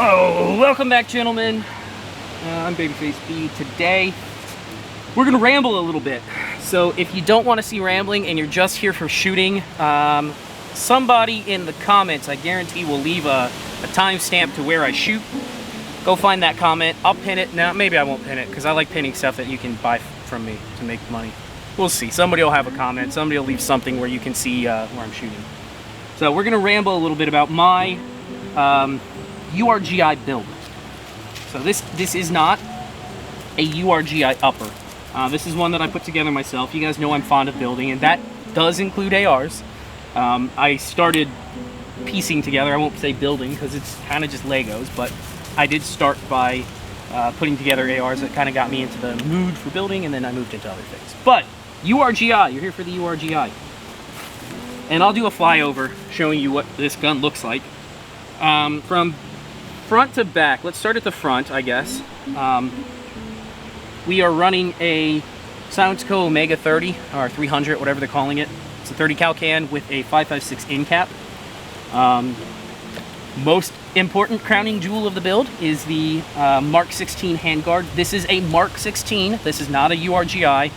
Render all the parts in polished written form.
Oh, welcome back, gentlemen. I'm Babyface B. Today, we're gonna ramble a little bit. So if you don't want to see rambling and you're just here for shooting, somebody in the comments, I guarantee, will leave a timestamp to where I shoot. Go find that comment. I'll pin it. Now, maybe I won't pin it because I like pinning stuff that you can buy from me to make money. We'll see. Somebody will have a comment. Somebody will leave something where you can see where I'm shooting. So we're gonna ramble a little bit about my URG-I build. So this is not a URG-I upper. This is one that I put together myself. You guys know I'm fond of building, and that does include ARs. I started piecing together. I won't say building because it's kind of just Legos, but I did start by putting together ARs. That kind of got me into the mood for building, and then I moved into other things. But URG-I, you're here for the URG-I. And I'll do a flyover showing you what this gun looks like. From front to back, let's start at the front, I guess. We are running a SilenceCo Omega 30, or 300, whatever they're calling it. It's a 30 cal can with a 5.56 in cap. Most important crowning jewel of the build is the Mark 16 handguard. This is a Mark 16, this is not a URG-I.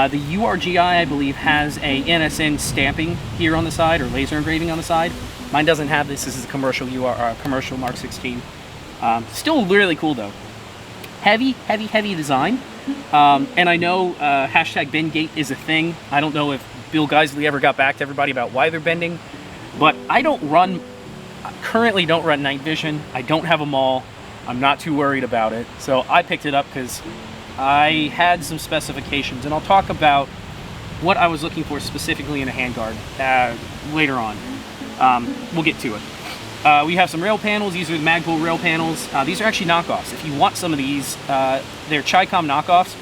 The URG-I, I believe, has a NSN stamping here on the side, or laser engraving on the side. Mine doesn't have this. This is a commercial commercial Mark 16. Still really cool though. Heavy design. And I know hashtag bendgate is a thing. I don't know if Bill Geisley ever got back to everybody about why they're bending, but I currently don't run night vision. I don't have a maul. I'm not too worried about it. So I picked it up because I had some specifications, and I'll talk about what I was looking for specifically in a handguard later on. We'll get to it. We have some rail panels. These are the Magpul rail panels. These are actually knockoffs. If you want some of these, they're Chi-Com knockoffs.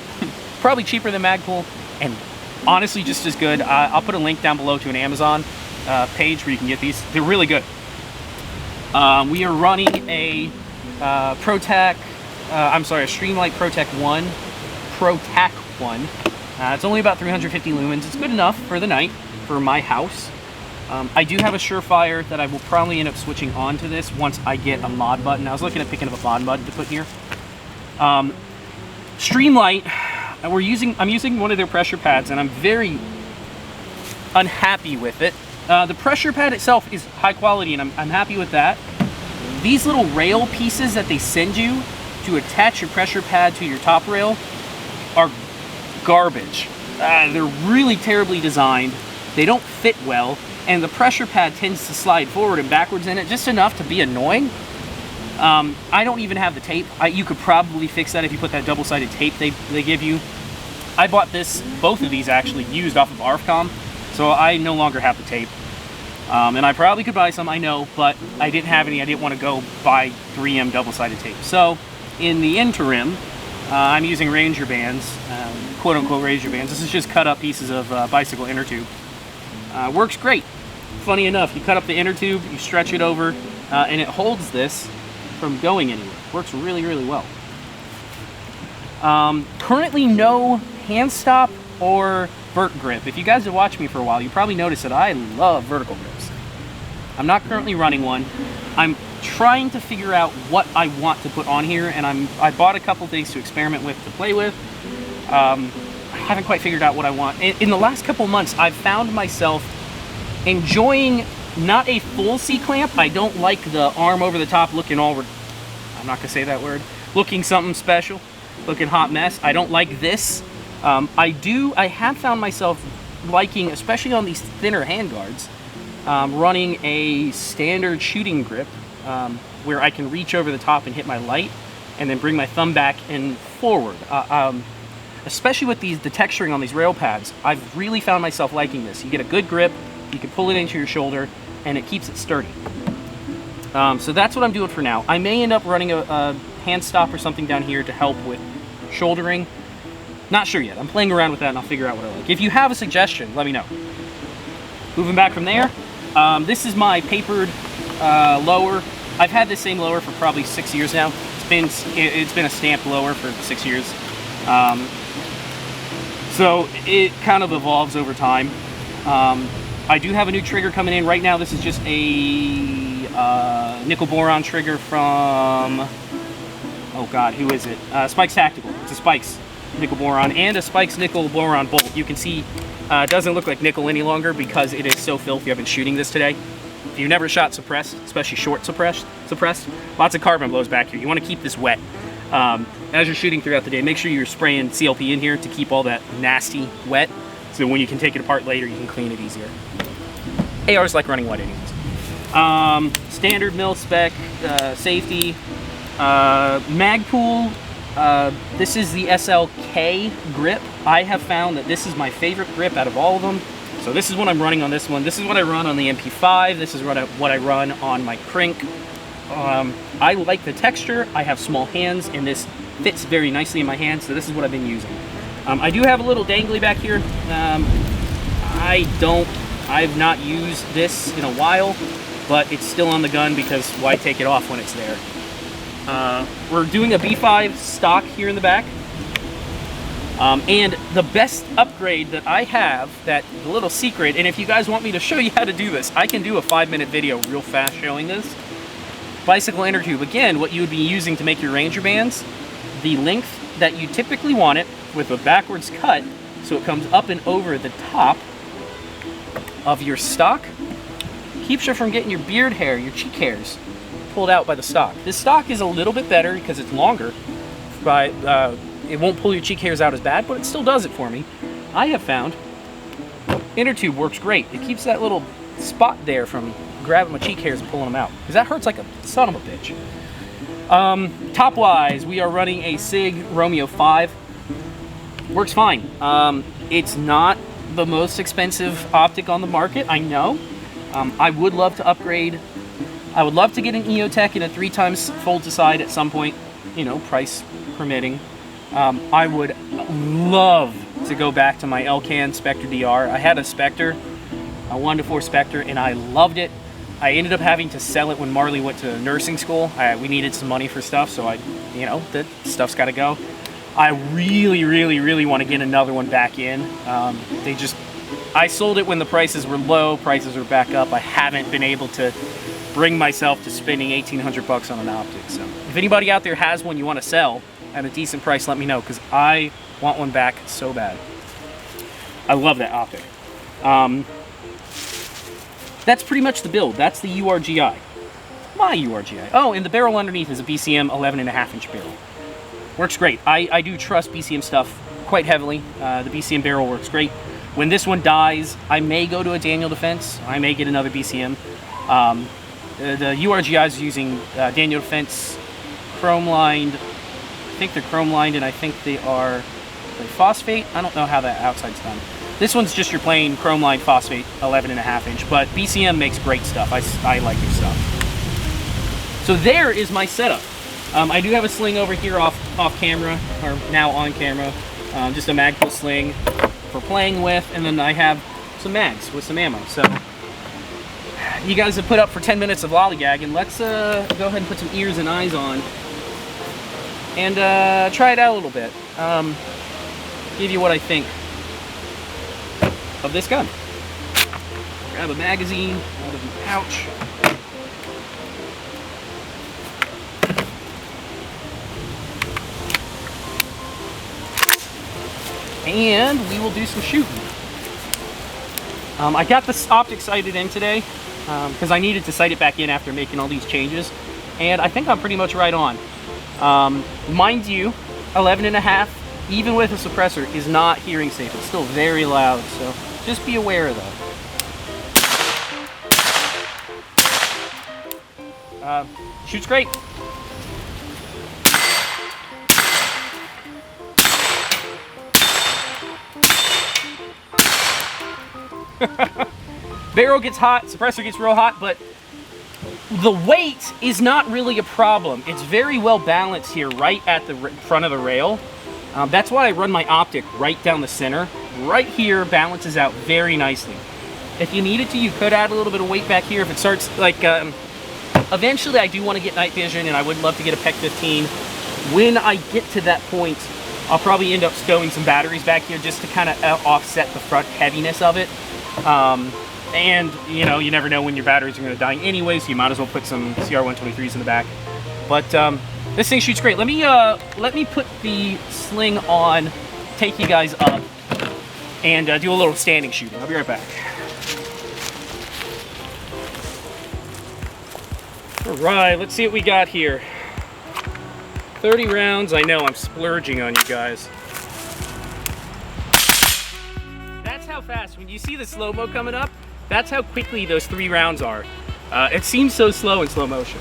Probably cheaper than Magpul, and honestly just as good. I'll put a link down below to an Amazon page where you can get these. They're really good. We are running a a Streamlight ProTac 1. It's only about 350 lumens. It's good enough for the night, for my house. I do have a Surefire that I will probably end up switching on to this once I get a mod button. I was looking at picking up a mod button to put here. Streamlight, I'm using one of their pressure pads, and I'm very unhappy with it. The pressure pad itself is high quality, and I'm happy with that. These little rail pieces that they send you to attach your pressure pad to your top rail are garbage. They're really terribly designed. They don't fit well, and the pressure pad tends to slide forward and backwards in it just enough to be annoying. I don't even have the tape. You could probably fix that if you put that double-sided tape they give you. I bought both of these actually used off of ARFCOM, so I no longer have the tape. And I probably could buy some, I know, but I didn't have any. I didn't want to go buy 3M double-sided tape. So in the interim, I'm using Ranger bands, quote-unquote Ranger bands. This is just cut-up pieces of bicycle inner tube. Works great. Funny enough, you cut up the inner tube, you stretch it over, and it holds this from going anywhere. Works really, really well. Currently no hand stop or vert grip. If you guys have watched me for a while, you probably noticed that I love vertical grips. I'm not currently running one. I'm trying to figure out what I want to put on here, and I bought a couple things to experiment with, to play with. I haven't quite figured out what I want. In the last couple months, I've found myself enjoying not a full C-clamp. I don't like the arm over the top looking I'm not gonna say that word, looking something special, looking hot mess. I don't like this. I have found myself liking, especially on these thinner handguards, running a standard shooting grip where I can reach over the top and hit my light and then bring my thumb back and forward. Especially with the texturing on these rail pads, I've really found myself liking this. You get a good grip, you can pull it into your shoulder, and it keeps it sturdy. So that's what I'm doing for now. I may end up running a hand stop or something down here to help with shouldering. Not sure yet. I'm playing around with that, and I'll figure out what I like. If you have a suggestion, let me know. Moving back from there, this is my papered lower. I've had this same lower for probably 6 years now. It's been a stamped lower for 6 years. So it kind of evolves over time. I do have a new trigger coming in. Right now, this is just a nickel boron trigger from, oh god, who is it? Spikes Tactical. It's a Spikes nickel boron and a Spikes nickel boron bolt. You can see it doesn't look like nickel any longer because it is so filthy. I've been shooting this today. If you've never shot suppressed, especially short suppressed, lots of carbon blows back here. You want to keep this wet. As you're shooting throughout the day, make sure you're spraying CLP in here to keep all that nasty wet, so when you can take it apart later, you can clean it easier. ARs like running wet anyways. Standard mil spec, safety, Magpool. This is the SLK grip. I have found that this is my favorite grip out of all of them. So this is what I'm running on this one. This is what I run on the MP5. This is what I run on my Crink. I like the texture. I have small hands, and this fits very nicely in my hands, so this is what I've been using. I do have a little dangly back here. I've not used this in a while, but it's still on the gun because why take it off when it's there? We're doing a B5 stock here in the back. And the best upgrade that I have, that the little secret, and if you guys want me to show you how to do this, I can do a 5-minute video real fast showing this. Bicycle inner tube, again, what you would be using to make your Ranger bands, the length that you typically want it with a backwards cut, so it comes up and over the top of your stock, keeps you from getting your beard hair, your cheek hairs pulled out by the stock. This stock is a little bit better because it's longer, but it won't pull your cheek hairs out as bad, but it still does it for me. I have found inner tube works great. It keeps that little spot there from grabbing my cheek hairs and pulling them out, because that hurts like a son of a bitch. Top wise, we are running a SIG Romeo 5. Works fine. It's not the most expensive optic on the market, I know. I would love to upgrade. I would love to get an EOTech in a 3x fold to side at some point, you know, price permitting. I would love to go back to my Elcan Spectre DR. I had a Spectre, a 1-4 Spectre, and I loved it. I ended up having to sell it when Marley went to nursing school. We needed some money for stuff, so that stuff's got to go. I really, really, really want to get another one back in. I sold it when the prices were low, prices are back up. I haven't been able to bring myself to spending 1,800 bucks on an optic. So if anybody out there has one you want to sell at a decent price, let me know, because I want one back so bad. I love that optic. That's pretty much the build. That's the URG-I. My URG-I. Oh, and the barrel underneath is a BCM 11.5-inch barrel. Works great. I do trust BCM stuff quite heavily. The BCM barrel works great. When this one dies, I may go to a Daniel Defense. I may get another BCM. The URG-I is using Daniel Defense chrome lined. I think they're chrome lined, and I think they're phosphate. I don't know how that outside's done. This one's just your plain chrome lined phosphate 11.5-inch, but BCM makes great stuff. I like your stuff. So there is my setup. I do have a sling over here off camera, or now on camera. Just a Magpul sling for playing with, and then I have some mags with some ammo. So you guys have put up for 10 minutes of lollygagging. Let's go ahead and put some ears and eyes on and try it out a little bit. Give you what I think of this gun. Grab a magazine out of the pouch. And we will do some shooting. I got this optic sighted in today because I needed to sight it back in after making all these changes, and I think I'm pretty much right on. Mind you, 11.5, even with a suppressor, is not hearing safe. It's still very loud, so just be aware of that. Shoots great. Barrel gets hot, suppressor gets real hot, but the weight is not really a problem. It's very well balanced here, right at the front of the rail. That's why I run my optic right down the center. Right here balances out very nicely. If you needed to, you could add a little bit of weight back here if it starts, like, eventually I do want to get night vision, and I would love to get a PEC 15. When I get to that point, I'll probably end up stowing some batteries back here just to kind of offset the front heaviness of it. And, you know, you never know when your batteries are going to die anyway, so you might as well put some CR123s in the back. But this thing shoots great. Let me put the sling on, take you guys up, and do a little standing shooting. I'll be right back. All right, let's see what we got here. 30 rounds. I know I'm splurging on you guys. That's how fast, when you see the slow-mo coming up, that's how quickly those 3 rounds are. It seems so slow in slow motion.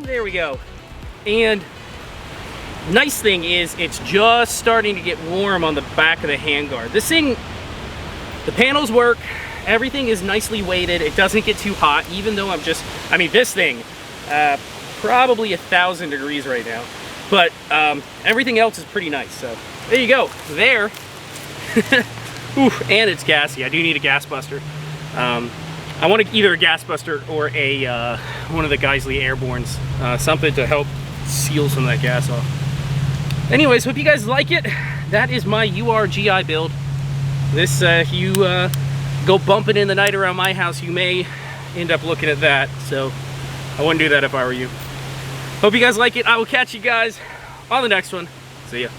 There we go. And nice thing is it's just starting to get warm on the back of the handguard. This thing, the panels work, everything is nicely weighted, it doesn't get too hot, even though I mean this thing, probably 1,000 degrees right now, but everything else is pretty nice. So there you go, there. Ooh, and it's gassy. I do need a gas buster. I want either a gas buster or a one of the Geisley Airborns, something to help seal some of that gas off. Anyways, hope you guys like it. That is my URG-I build. This, if you go bumping in the night around my house, you may end up looking at that. So I wouldn't do that if I were you. Hope you guys like it. I will catch you guys on the next one. See ya.